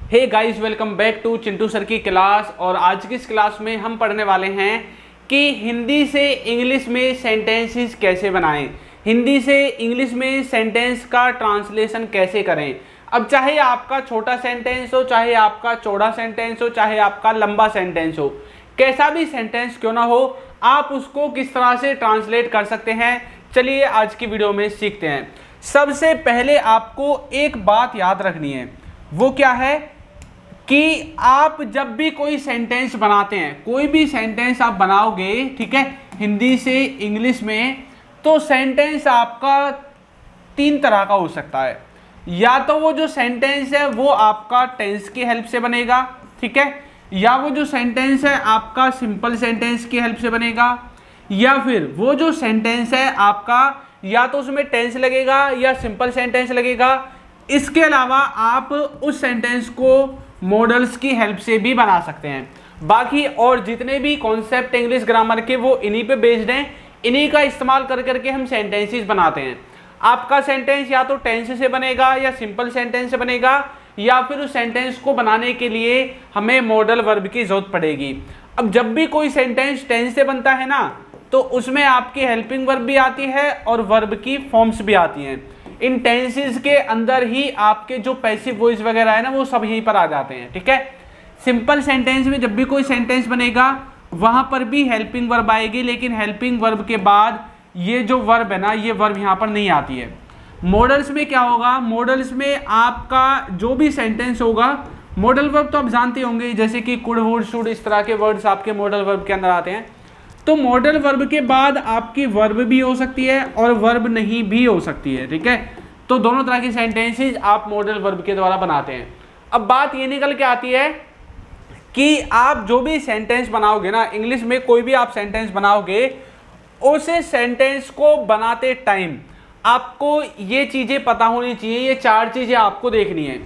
Hey guys, welcome back to Chintu sir की class. और आज की इस क्लास में हम पढ़ने वाले हैं कि हिंदी से इंग्लिश में सेंटेंसेस कैसे बनाएं, हिंदी से इंग्लिश में सेंटेंस का ट्रांसलेशन कैसे करें। अब चाहे आपका छोटा सेंटेंस हो, चाहे आपका चौड़ा सेंटेंस हो, चाहे आपका लंबा सेंटेंस हो, कैसा भी सेंटेंस क्यों ना हो, आप उसको किस तरह से ट्रांसलेट कर सकते हैं। चलिए आज की वीडियो में सीखते हैं। सबसे पहले आपको एक बात याद रखनी है, वो क्या है कि आप जब भी कोई सेंटेंस बनाते हैं, कोई भी सेंटेंस आप बनाओगे, ठीक है, हिंदी से इंग्लिश में, तो सेंटेंस आपका तीन तरह का हो सकता है। या तो वो जो सेंटेंस है वो आपका टेंस की हेल्प से बनेगा, ठीक है, या वो जो सेंटेंस है आपका सिंपल सेंटेंस की हेल्प से बनेगा, या फिर वो जो सेंटेंस है आपका या तो उसमें टेंस लगेगा या सिंपल सेंटेंस लगेगा। इसके अलावा आप उस सेंटेंस को मॉडल्स की हेल्प से भी बना सकते हैं। बाकी और जितने भी कॉन्सेप्ट इंग्लिश ग्रामर के वो इन्हीं पे बेस्ड हैं, इन्हीं का इस्तेमाल कर करके हम सेंटेंसेस बनाते हैं। आपका सेंटेंस या तो टेंस से बनेगा या सिंपल सेंटेंस से बनेगा, या फिर उस सेंटेंस को बनाने के लिए हमें मॉडल वर्ब की जरूरत पड़ेगी। अब जब भी कोई सेंटेंस टेंस से बनता है ना, तो उसमें आपकी हेल्पिंग वर्ब भी आती है और वर्ब की फॉर्म्स भी आती हैं। इन टेंसेस के अंदर ही आपके जो पैसिव वॉइस वगैरह है ना, वो सब यहीं पर आ जाते हैं, ठीक है। सिंपल सेंटेंस में जब भी कोई सेंटेंस बनेगा वहां पर भी हेल्पिंग वर्ब आएगी, लेकिन हेल्पिंग वर्ब के बाद ये जो वर्ब है ना, ये वर्ब यहाँ पर नहीं आती है। मॉडल्स में क्या होगा, मॉडल्स में आपका जो भी सेंटेंस होगा, मॉडल वर्ब तो आप जानते होंगे, जैसे कि कुड, वुड, शुड, इस तरह के वर्ड्स आपके मॉडल वर्ब के अंदर आते हैं। तो मॉडल वर्ब के बाद आपकी वर्ब भी हो सकती है और वर्ब नहीं भी हो सकती है, ठीक है। तो दोनों तरह की सेंटेंसेस आप मॉडल वर्ब के द्वारा बनाते हैं। अब बात ये निकल के आती है कि आप जो भी सेंटेंस बनाओगे ना, इंग्लिश में कोई भी आप सेंटेंस बनाओगे, उस सेंटेंस को बनाते टाइम आपको ये चीज़ें पता होनी चाहिए। ये चार चीज़ें आपको देखनी है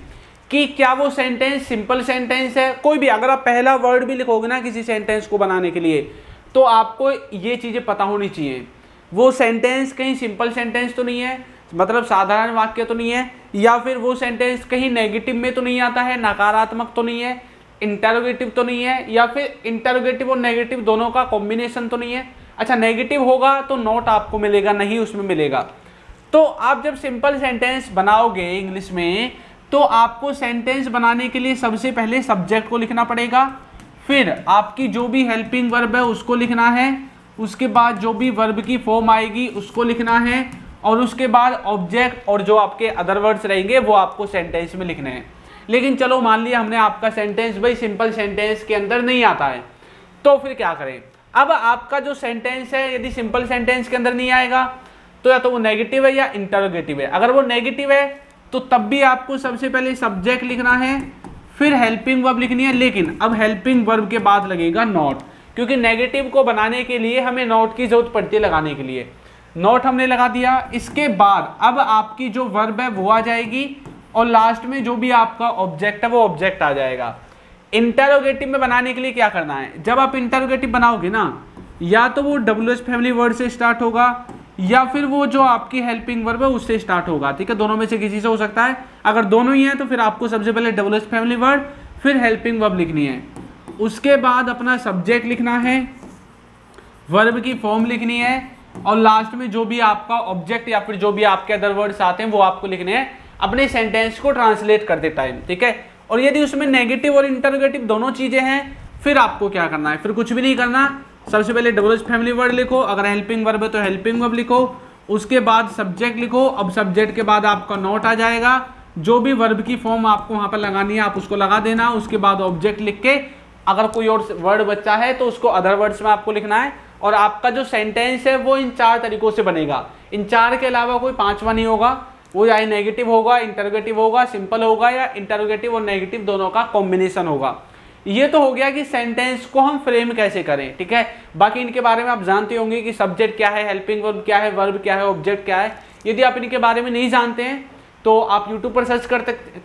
कि क्या वो सेंटेंस सिंपल सेंटेंस है। कोई भी अगर आप पहला वर्ड भी लिखोगे ना किसी सेंटेंस को बनाने के लिए, तो आपको ये चीज़ें पता होनी चाहिए। वो सेंटेंस कहीं सिंपल सेंटेंस तो नहीं है, मतलब साधारण वाक्य तो नहीं है, या फिर वो सेंटेंस कहीं नेगेटिव में तो नहीं आता है, नकारात्मक तो नहीं है, इंटरोगेटिव तो नहीं है, या फिर इंटरोगेटिव और नेगेटिव दोनों का कॉम्बिनेशन तो नहीं है। अच्छा, नेगेटिव होगा तो नॉट आपको मिलेगा, नहीं उसमें मिलेगा। तो आप जब सिंपल सेंटेंस बनाओगे इंग्लिश में, तो आपको सेंटेंस बनाने के लिए सबसे पहले सब्जेक्ट को लिखना पड़ेगा, फिर आपकी जो भी हेल्पिंग वर्ब है उसको लिखना है, उसके बाद जो भी वर्ब की फॉर्म आएगी उसको लिखना है, और उसके बाद ऑब्जेक्ट और जो आपके अदर वर्ड्स रहेंगे वो आपको सेंटेंस में लिखने हैं। लेकिन चलो मान लिया हमने आपका सेंटेंस भाई सिंपल सेंटेंस के अंदर नहीं आता है, तो फिर क्या करें। अब आपका जो सेंटेंस है यदि सिंपल सेंटेंस के अंदर नहीं आएगा, तो या तो वो नेगेटिव है या इंटरोगेटिव है। अगर वो नेगेटिव है तो तब भी आपको सबसे पहले सब्जेक्ट लिखना है, फिर हेल्पिंग वर्ब लिखनी है, लेकिन अब हेल्पिंग वर्ब के बाद लगेगा नॉट, क्योंकि नेगेटिव को बनाने के लिए हमें नॉट की जरूरत पड़ती है लगाने के लिए। नॉट हमने लगा दिया, इसके बाद अब आपकी जो वर्ब है वो आ जाएगी, और लास्ट में जो भी आपका ऑब्जेक्ट है वो ऑब्जेक्ट आ जाएगा। इंटरोगेटिव में बनाने के लिए क्या करना है, जब आप इंटरोगेटिव बनाओगे ना, या तो वो WH फैमिली वर्ड से स्टार्ट होगा, या फिर वो जो आपकी हेल्पिंग वर्ब है उससे स्टार्ट होगा, ठीक है, दोनों में से किसी से हो सकता है। अगर दोनों ही है तो फिर आपको सबसे पहले WH फैमिली वर्ड फिर हेल्पिंग वर्ब लिखनी है, उसके बाद अपना सब्जेक्ट लिखना है, वर्ब की फॉर्म लिखनी है, और लास्ट में जो भी आपका ऑब्जेक्ट या फिर जो भी आपके अदर वर्ड्स आते हैं वो आपको लिखने हैं अपने सेंटेंस को ट्रांसलेट करते टाइम, ठीक है। और यदि उसमें नेगेटिव और इंटरोगेटिव दोनों चीजें हैं, फिर आपको क्या करना है, फिर कुछ भी नहीं करना। सबसे पहले WH फैमिली वर्ड लिखो, अगर हेल्पिंग वर्ब है तो हेल्पिंग वर्ब लिखो, उसके बाद सब्जेक्ट लिखो। अब सब्जेक्ट के बाद आपका नॉट आ जाएगा, जो भी वर्ब की फॉर्म आपको वहां पर लगानी है आप उसको लगा देना। उसके बाद ऑब्जेक्ट लिख के अगर कोई और वर्ड बचा है तो उसको अदर वर्ड्स में आपको लिखना है, और आपका जो सेंटेंस है वो इन चार तरीकों से बनेगा। इन चार के अलावा कोई पांचवा नहीं होगा, वो या नेगेटिव होगा, इंटरोगेटिव होगा, सिंपल होगा, या इंटरोगेटिव और नेगेटिव दोनों का कॉम्बिनेशन होगा। ये तो हो गया कि सेंटेंस को हम फ्रेम कैसे करें, ठीक है। बाकी इनके बारे में आप जानते होंगे कि सब्जेक्ट क्या है, हेल्पिंग वर्ब क्या है, वर्ब क्या है, ऑब्जेक्ट क्या है। यदि आप इनके बारे में नहीं जानते हैं तो आप यूट्यूब पर सर्च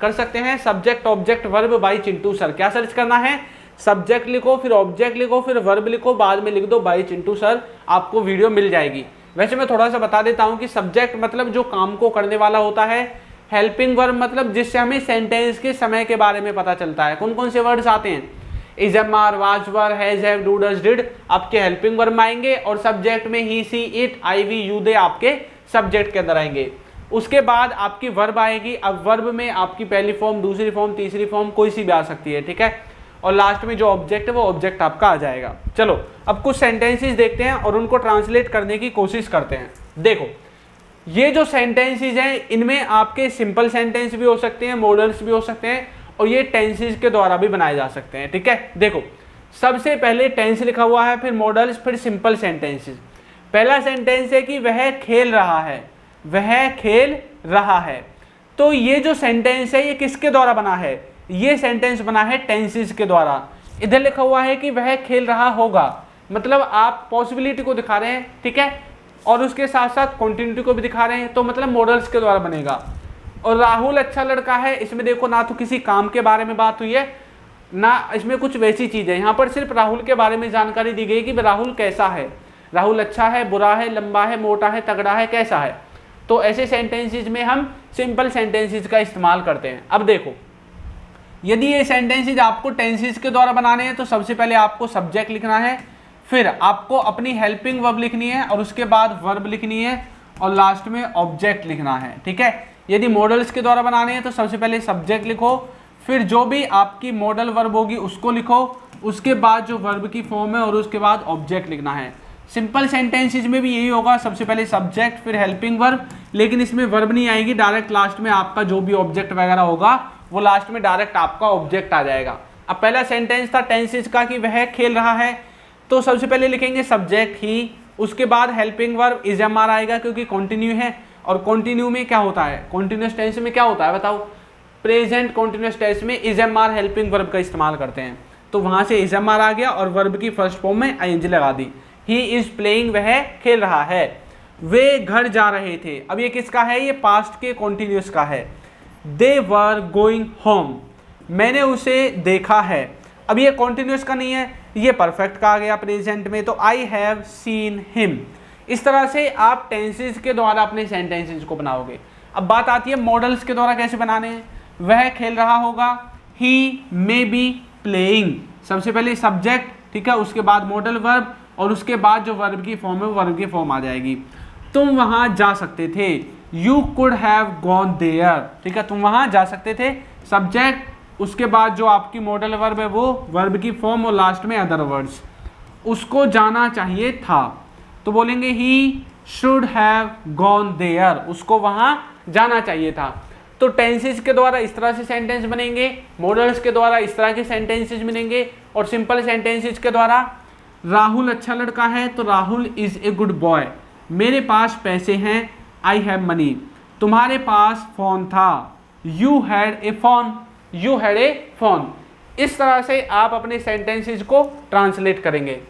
कर सकते हैं, subject object verb bye Chintu sir. क्या सर्च करना है, सब्जेक्ट लिखो, फिर ऑब्जेक्ट लिखो, फिर वर्ब लिखो, बाद में लिख दो बाय चिंटू सर, आपको वीडियो मिल जाएगी। वैसे मैं थोड़ा सा बता देता हूँ कि सब्जेक्ट मतलब जो काम को करने वाला होता है, हेल्पिंग वर्ब मतलब जिससे हमें सेंटेंस के समय के बारे में पता चलता है। कौन कौन से वर्ड्स आते हैं? Is, am, are, was, were, has, have, do, does, did आपके हेल्पिंग वर्ब में आएंगे, और सब्जेक्ट में he, she, it, I, we, you, they आपके सब्जेक्ट के अंदर आएंगे। उसके बाद आपकी वर्ब आएगी। अब वर्ब में आपकी पहली फॉर्म, दूसरी फॉर्म, तीसरी फॉर्म कोई सी भी आ सकती है, ठीक है। और लास्ट में जो ऑब्जेक्ट है वो ऑब्जेक्ट आपका आ जाएगा। चलो अब कुछ सेंटेंसेस देखते हैं और उनको ट्रांसलेट करने की कोशिश करते हैं। देखो ये जो सेंटेंसेस हैं इनमें आपके सिंपल सेंटेंस भी हो सकते हैं, मॉडल्स भी हो सकते हैं, और ये टेंसेस के द्वारा भी बनाए जा सकते हैं, ठीक है। देखो सबसे पहले टेंस लिखा हुआ है, फिर मॉडल्स, फिर सिंपल सेंटेंसेस। पहला सेंटेंस है कि वह खेल रहा है, वह खेल रहा है। तो ये जो सेंटेंस है ये किसके द्वारा बना है? ये सेंटेंस बना है टेंसेस के द्वारा। इधर लिखा हुआ है कि वह खेल रहा होगा, मतलब आप पॉसिबिलिटी को दिखा रहे हैं, ठीक है, और उसके साथ साथ कॉन्टिन्यूटी को भी दिखा रहे हैं, तो मतलब मॉडल्स के द्वारा बनेगा। और राहुल अच्छा लड़का है, इसमें देखो ना तो किसी काम के बारे में बात हुई है ना इसमें कुछ वैसी चीज है, यहाँ पर सिर्फ राहुल के बारे में जानकारी दी गई कि राहुल कैसा है, राहुल अच्छा है, बुरा है, लंबा है, मोटा है, तगड़ा है, कैसा है। तो ऐसे सेंटेंसेस में हम सिंपल सेंटेंसेस का इस्तेमाल करते हैं। अब देखो यदि ये सेंटेंसेस आपको टेंसेस के द्वारा बनाने हैं तो सबसे पहले आपको सब्जेक्ट लिखना है, फिर आपको अपनी हेल्पिंग वर्ब लिखनी है, और उसके बाद वर्ब लिखनी है, और लास्ट में ऑब्जेक्ट लिखना है, ठीक है। यदि मॉडल्स के द्वारा बनाने हैं तो सबसे पहले सब्जेक्ट लिखो, फिर जो भी आपकी मॉडल वर्ब होगी उसको लिखो, उसके बाद जो वर्ब की फॉर्म है, और उसके बाद ऑब्जेक्ट लिखना है। सिंपल सेंटेंसेस में भी यही होगा, सबसे पहले सब्जेक्ट फिर हेल्पिंग वर्ब, लेकिन इसमें वर्ब नहीं आएगी, डायरेक्ट लास्ट में आपका जो भी ऑब्जेक्ट वगैरह होगा वो लास्ट में डायरेक्ट आपका ऑब्जेक्ट आ जाएगा। अब पहला सेंटेंस था टेंसेस का कि वह खेल रहा है, तो सबसे पहले लिखेंगे सब्जेक्ट ही, उसके बाद helping verb is, am, are आएगा क्योंकि कंटिन्यू है, और कंटिन्यू में क्या होता है, कॉन्टिन्यूस टेंस में क्या होता है बताओ, प्रेजेंट कॉन्टिन्यूस टेंस में is, am, are helping verb का इस्तेमाल करते हैं। तो वहां से इज, एम, आर आ गया और वर्ब की फर्स्ट फॉर्म में आईएनजी लगा दी। ही इज प्लेइंग, वह खेल रहा है। वे घर जा रहे थे, अब ये किसका है, ये पास्ट के कॉन्टिन्यूस का है। दे वर गोइंग होम, मैंने उसे देखा है। अब ये कॉन्टिन्यूस का नहीं है, ये परफेक्ट का आ गया प्रेजेंट में, तो आई हैव सीन हिम। इस तरह से आप टेंसेस के द्वारा अपने सेंटेंसेस को बनाओगे। अब बात आती है मॉडल्स के द्वारा कैसे बनाने हैं। वह खेल रहा होगा, ही मे बी प्लेइंग, सबसे पहले सब्जेक्ट, ठीक है, उसके बाद मॉडल वर्ब, और उसके बाद जो वर्ब की फॉर्म है वो वर्ब की फॉर्म आ जाएगी। तुम वहां जा सकते थे, you could have gone there, ठीक है, तुम वहां जा सकते थे, सब्जेक्ट, उसके बाद जो आपकी मॉडल वर्ब है वो वर्ब की फॉर्म, और लास्ट में अदर वर्ड्स। उसको जाना चाहिए था, तो बोलेंगे he should have gone there, उसको वहां जाना चाहिए था। तो टेंसेस के द्वारा इस तरह से सेंटेंस बनेंगे, मॉडल्स के द्वारा इस तरह के सेंटेंसेस बनेंगे, और सिंपल सेंटेंसेस के द्वारा राहुल अच्छा लड़का है, तो Rahul is a good boy. मेरे पास पैसे हैं, आई हैव मनी। तुम्हारे पास फोन था, you had a phone, you had a phone. इस तरह से आप अपने सेंटेंसेस को ट्रांसलेट करेंगे।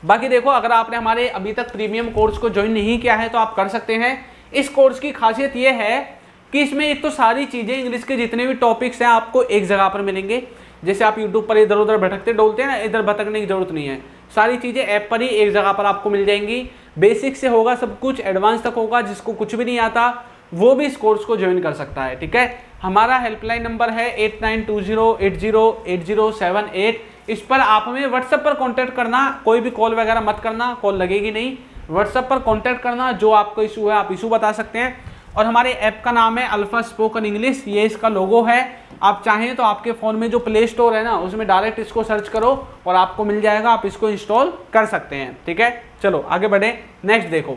बाकी देखो अगर आपने हमारे अभी तक प्रीमियम कोर्स को ज्वाइन नहीं किया है तो आप कर सकते हैं। इस कोर्स की खासियत यह है कि इसमें एक तो सारी चीज़ें इंग्लिश के जितने भी टॉपिक्स हैं आपको एक जगह पर मिलेंगे। जैसे आप यूट्यूब पर इधर उधर भटकते डोलते हैं ना, इधर भटकने की जरूरत नहीं है, सारी चीज़ें ऐप पर ही एक जगह पर आपको मिल जाएंगी। बेसिक से होगा सब कुछ, एडवांस तक होगा, जिसको कुछ भी नहीं आता वो भी इस कोर्स को ज्वाइन कर सकता है, ठीक है। हमारा हेल्पलाइन नंबर है 8920808078। इस पर आप हमें व्हाट्सएप पर कांटेक्ट करना, कोई भी कॉल वगैरह मत करना, कॉल लगेगी नहीं, व्हाट्सएप पर कांटेक्ट करना, जो आपको इशू है आप इशू बता सकते हैं। और हमारे ऐप का नाम है अल्फा स्पोकन इंग्लिश, ये इसका लोगो है। आप चाहें तो आपके फ़ोन में जो प्ले स्टोर है ना उसमें डायरेक्ट इसको सर्च करो और आपको मिल जाएगा, आप इसको इंस्टॉल कर सकते हैं, ठीक है। चलो आगे बढ़े, नेक्स्ट देखो।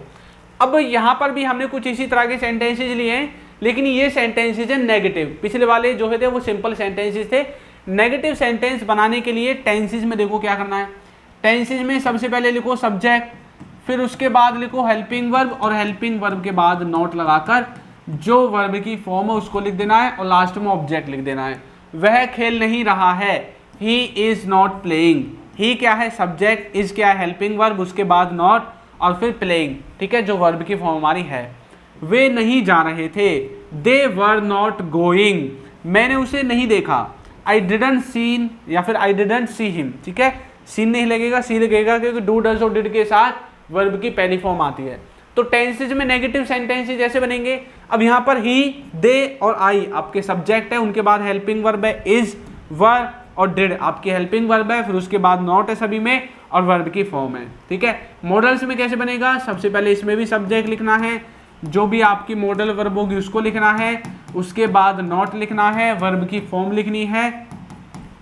अब यहाँ पर भी हमने कुछ इसी तरह के सेंटेंसेज लिए हैं, लेकिन ये सेंटेंसेज हैं नेगेटिव। पिछले वाले जो थे वो सिंपल सेंटेंसेज थे। नेगेटिव सेंटेंस बनाने के लिए टेंसेज में देखो क्या करना है। टेंसेज में सबसे पहले लिखो सब्जेक्ट, फिर उसके बाद लिखो हेल्पिंग वर्ब, और हेल्पिंग वर्ब के बाद नोट लगाकर जो वर्ब की फॉर्म है उसको लिख देना है, और लास्ट में ऑब्जेक्ट लिख देना है। वह खेल नहीं रहा है, ही इज नॉट प्लेइंग। ही क्या है सब्जेक्ट, इज क्या है हेल्पिंग वर्ब, उसके बाद नॉट और फिर प्लेइंग, ठीक है, जो वर्ब की फॉर्म हमारी है। वे नहीं जा रहे थे, दे वर नॉट गोइंग, मैंने उसे नहीं देखा। आई डिडंट सीन या फिर आई डिडंट सी हिम, ठीक है, सीन नहीं लगेगा, सी लगेगा क्योंकि डू डज और डिड के साथ वर्ब की पहली फॉर्म आती है। तो टेंसेज में नेगेटिव सेंटेंसेज जैसे बनेंगे, अब यहाँ पर ही, दे और आई आपके सब्जेक्ट है, उनके बाद हेल्पिंग वर्ब है इज, वर और डिड आपकी हेल्पिंग वर्ब है, फिर उसके बाद नॉट है सभी में और वर्ब की फॉर्म है। ठीक है, मॉडल्स में कैसे बनेगा, सबसे पहले इसमें भी सब्जेक्ट लिखना है, जो भी आपकी मॉडल वर्ब होगी उसको लिखना है, उसके बाद नॉट लिखना है, वर्ब की फॉर्म लिखनी है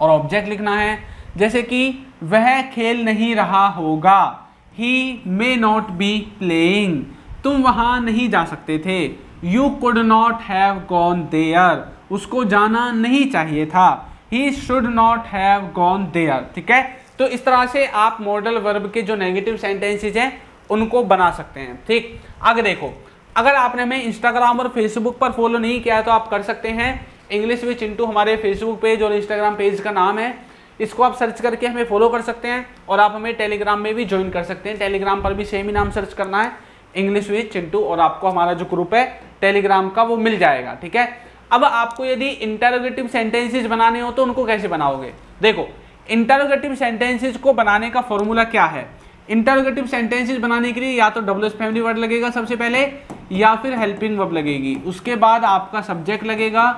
और ऑब्जेक्ट लिखना है। जैसे कि वह खेल नहीं रहा होगा, he may not be playing, तुम वहां नहीं जा सकते थे, you could not have gone there, उसको जाना नहीं चाहिए था, he should not have gone there. ठीक है, तो इस तरह से आप मॉडल वर्ब के जो नेगेटिव सेंटेंसेज हैं उनको बना सकते हैं। ठीक, आगे देखो, अगर आपने हमें इंस्टाग्राम और फेसबुक पर फॉलो नहीं किया है तो आप कर सकते हैं। इंग्लिश विद चिंटू हमारे फेसबुक पेज और इंस्टाग्राम पेज का नाम है, इसको आप सर्च करके हमें फॉलो कर सकते हैं और आप हमें टेलीग्राम में भी ज्वाइन कर सकते हैं। टेलीग्राम पर भी सेम ही नाम सर्च करना है, इंग्लिश विद चिंटू, और आपको हमारा जो ग्रुप है टेलीग्राम का वो मिल जाएगा। ठीक है, अब आपको यदि इंटरोगेटिव सेंटेंसेज बनाने हो तो उनको कैसे बनाओगे। देखो, इंटरोगेटिव सेंटेंसेज को बनाने का फॉर्मूला क्या है। इंटरोगेटिव सेंटेंसेज बनाने के लिए या तो डब्ल्यूएच फैमिली वर्ड लगेगा सबसे पहले, या फिर हेल्पिंग वर्ब लगेगी, उसके बाद आपका सब्जेक्ट लगेगा,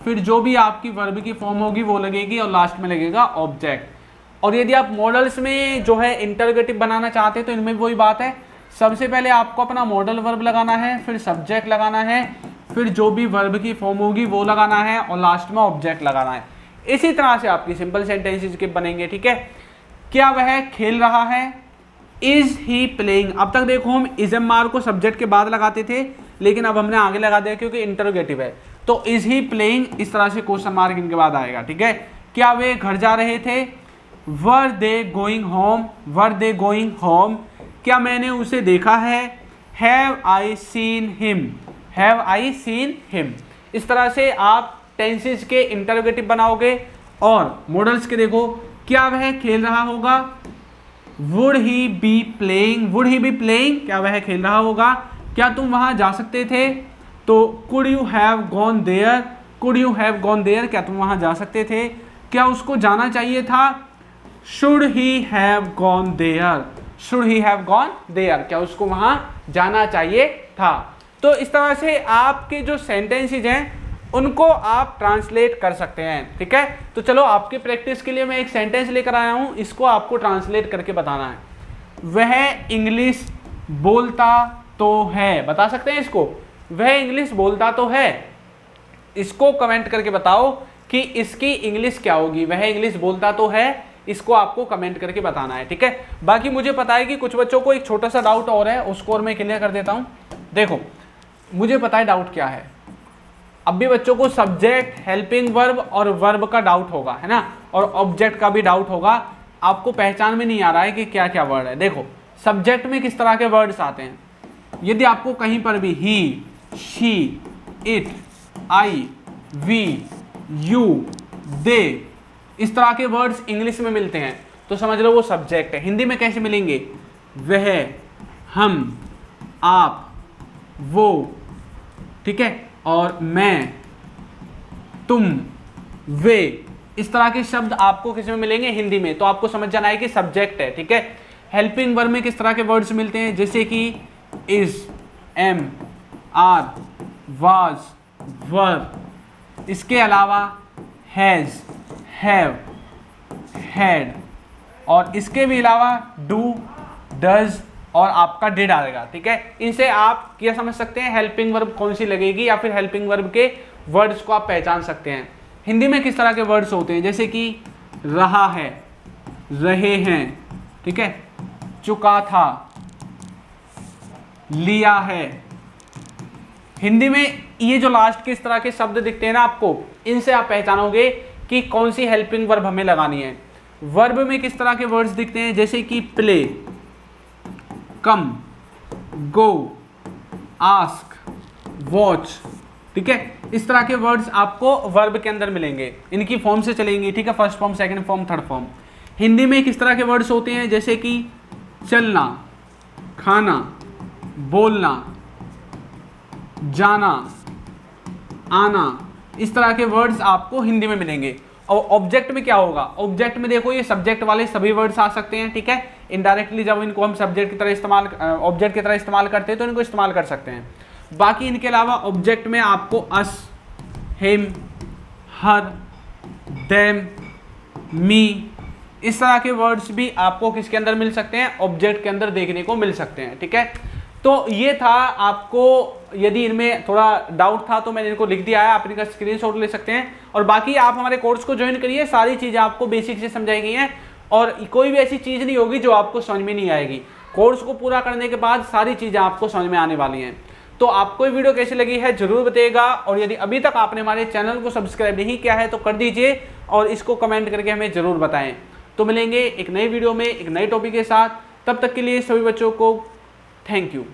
फिर जो भी आपकी वर्ब की फॉर्म होगी वो लगेगी और लास्ट में लगेगा ऑब्जेक्ट। और यदि आप मॉडल्स में जो है इंटरोगेटिव बनाना चाहते हैं तो इनमें वही बात है, सबसे पहले आपको अपना मॉडल वर्ब लगाना है, फिर सब्जेक्ट लगाना है, फिर जो भी वर्ब की फॉर्म होगी वो लगाना है और लास्ट में ऑब्जेक्ट लगाना है। इसी तरह से आपकी सिंपल सेंटेंसेज के बनेंगे। ठीक है, क्या वह खेल रहा है, इज ही प्लेइंग। अब तक देखो हम इजएमआर को सब्जेक्ट के बाद लगाते थे, लेकिन अब हमने आगे लगा दिया क्योंकि इंटरोगेटिव है, तो इज ही प्लेइंग इस तरह से क्वेश्चन मार्क इनके बाद आएगा। ठीक है, क्या वे घर जा रहे थे, were they going home, were they going home, क्या मैंने उसे देखा है, have I seen him, have I seen him. इस तरह से आप टेंसेज के इंटरोगेटिव बनाओगे। और मॉडल्स के देखो, क्या वह खेल रहा होगा, would he be playing, would he be playing, क्या वह खेल रहा होगा, क्या तुम वहां जा सकते थे, तो could you have gone there, could you have gone there, क्या तुम वहां जा सकते थे, क्या उसको जाना चाहिए था, should he have gone there, should he have gone there, क्या उसको वहां जाना चाहिए था। तो इस तरह से आपके जो सेंटेंसेज हैं उनको आप ट्रांसलेट कर सकते हैं। ठीक है, तो चलो आपकी प्रैक्टिस के लिए मैं एक सेंटेंस लेकर आया हूं, इसको आपको ट्रांसलेट करके बताना है। वह इंग्लिश बोलता तो है, बता सकते हैं इसको, वह इंग्लिश बोलता तो है। इसको कमेंट करके बताओ कि इसकी इंग्लिश क्या होगी, वह इंग्लिश बोलता तो है, इसको आपको कमेंट करके बताना है। ठीक है, बाकी मुझे पता है कि कुछ बच्चों को एक छोटा सा डाउट और है, उसको और मैं क्लियर कर देता हूं। देखो, मुझे पता है डाउट क्या है, अब भी बच्चों को सब्जेक्ट, हेल्पिंग वर्ब और वर्ब का डाउट होगा, है ना, और ऑब्जेक्ट का भी डाउट होगा। आपको पहचान में नहीं आ रहा है कि क्या क्या वर्ड है। देखो, सब्जेक्ट में किस तरह के वर्ड्स आते हैं, यदि आपको कहीं पर भी he, she, it, I, we, you, they, इस तरह के वर्ड्स इंग्लिश में मिलते हैं तो समझ लो वो सब्जेक्ट है। हिंदी में कैसे मिलेंगे, वह, हम, आप, वो, ठीक है, और मैं, तुम, वे, इस तरह के शब्द आपको किस में मिलेंगे, हिंदी में। तो आपको समझ जाना है कि सब्जेक्ट है। ठीक है, हेल्पिंग वर्ब में किस तरह के वर्ड्स मिलते हैं, जैसे कि इज, एम, आर, वाज, वर, इसके अलावा हैज, हैव, हैड, और इसके भी अलावा डू, डज और आपका डिड आएगा। ठीक है, इनसे आप क्या समझ सकते हैं, हेल्पिंग वर्ब कौन सी लगेगी, या फिर हेल्पिंग वर्ब के वर्ड्स को आप पहचान सकते हैं। हिंदी में किस तरह के वर्ड्स होते हैं, जैसे कि रहा है, रहे हैं, ठीक है, चुका था, लिया है। हिंदी में ये जो लास्ट के इस तरह के शब्द दिखते हैं ना आपको, इनसे आप पहचानोगे कि कौन सी हेल्पिंग वर्ब हमें लगानी है। वर्ब में किस तरह के वर्ड्स दिखते हैं, जैसे कि प्ले, कम, गो, आस्क, वॉच, ठीक है, इस तरह के वर्ड्स आपको वर्ब के अंदर मिलेंगे, इनकी फॉर्म से चलेंगी। ठीक है, first form, second form, third form. Hindi में किस तरह के वर्ड्स होते हैं, जैसे कि चलना, खाना, बोलना, जाना, आना, इस तरह के वर्ड्स आपको हिंदी में मिलेंगे। और ऑब्जेक्ट में क्या होगा, ऑब्जेक्ट में देखो ये सब्जेक्ट वाले सभी वर्ड्स आ सकते हैं। ठीक है, इनडायरेक्टली जब इनको हम सब्जेक्ट की तरह इस्तेमाल ऑब्जेक्ट की तरह इस्तेमाल करते हैं तो इनको इस्तेमाल कर सकते हैं। बाकी इनके अलावा ऑब्जेक्ट में आपको अस, हिम, हर, देम, मी, इस तरह के वर्ड्स भी आपको किसके अंदर मिल सकते हैं, ऑब्जेक्ट के अंदर देखने को मिल सकते हैं। ठीक है, तो ये था, आपको यदि इनमें थोड़ा डाउट था तो मैंने इनको लिख दिया है, आप इनका स्क्रीनशॉट ले सकते हैं। और बाकी आप हमारे कोर्स को ज्वाइन करिए, सारी चीज़ें आपको बेसिक से समझाई गई हैं और कोई भी ऐसी चीज़ नहीं होगी जो आपको समझ में नहीं आएगी। कोर्स को पूरा करने के बाद सारी चीज़ें आपको समझ में आने वाली हैं। तो आपको ये वीडियो कैसी लगी है जरूर बताइएगा, और यदि अभी तक आपने हमारे चैनल को सब्सक्राइब नहीं किया है तो कर दीजिए और इसको कमेंट करके हमें ज़रूर बताएं। तो मिलेंगे एक नई वीडियो में एक नए टॉपिक के साथ, तब तक के लिए सभी बच्चों को थैंक यू।